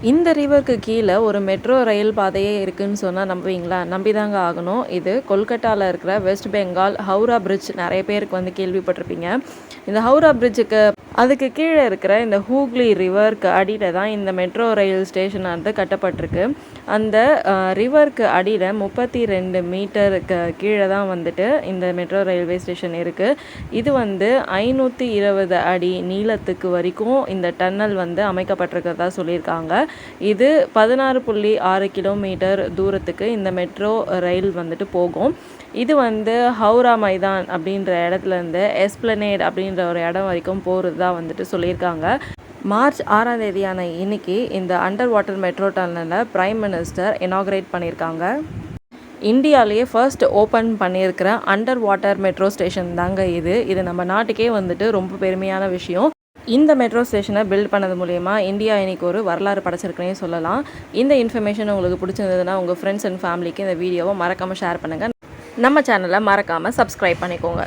இந்த ரிவருக்கு கீழே ஒரு மெட்ரோ ரயில் பாதையே இருக்குன்னு சொன்னால் நம்புவீங்களா? நம்பிதாங்க ஆகணும். இது கொல்கட்டாவில் இருக்கிற வெஸ்ட் பெங்கால் ஹவுரா பிரிட்ஜ். நிறைய பேருக்கு வந்து கேள்விப்பட்டிருப்பீங்க. இந்த ஹவுரா பிரிட்ஜுக்கு அதுக்கு கீழே இருக்கிற இந்த ஹூக்ளி ரிவருக்கு அடியில் தான் இந்த மெட்ரோ ரயில் ஸ்டேஷன் வந்து கட்டப்பட்டிருக்கு. அந்த ரிவருக்கு அடியில் 32 மீட்டருக்கு கீழே தான் வந்துட்டு இந்த மெட்ரோ ரயில்வே ஸ்டேஷன் இருக்குது. இது வந்து 520 அடி நீளத்துக்கு வரைக்கும் இந்த டன்னல் வந்து அமைக்கப்பட்டிருக்கிறதா சொல்லியிருக்காங்க. இது 16.6 கிலோமீட்டர் தூரத்துக்கு இந்த மெட்ரோ ரயில் வந்துட்டு போகும். இது வந்து ஹவுரா மைதான் அப்படின்ற இடத்துலேருந்து எஸ்பிளனேட் அப்படின்ற ஒரு இடம் வரைக்கும் போகிறது தான் வந்துட்டு சொல்லியிருக்காங்க. மார்ச் 6ஆம் தேதியான இன்னைக்கு இந்த அண்டர் வாட்டர் மெட்ரோ டன்னலை பிரைம் மினிஸ்டர் இனாக்ரேட் பண்ணியிருக்காங்க. இந்தியாவிலேயே ஃபர்ஸ்ட் ஓப்பன் பண்ணியிருக்கிற அண்டர் வாட்டர் மெட்ரோ ஸ்டேஷன் தாங்க இது. இது நம்ம நாட்டுக்கே வந்துட்டு ரொம்ப பெருமையான விஷயம். இந்த மெட்ரோ ஸ்டேஷனை பில்ட் பண்ணது மூலயமா இந்தியா இன்னைக்கு ஒரு வரலாறு படைச்சிருக்குன்னே சொல்லலாம். இந்த இன்ஃபர்மேஷன் உங்களுக்கு பிடிச்சிருந்ததுன்னா உங்கள் ஃப்ரெண்ட்ஸ் அண்ட் ஃபேமிலிக்கு இந்த வீடியோவை மறக்காமல் ஷேர் பண்ணுங்கள். நம்ம சேனலை மறக்காமல் சப்ஸ்கிரைப் பண்ணிக்கோங்க.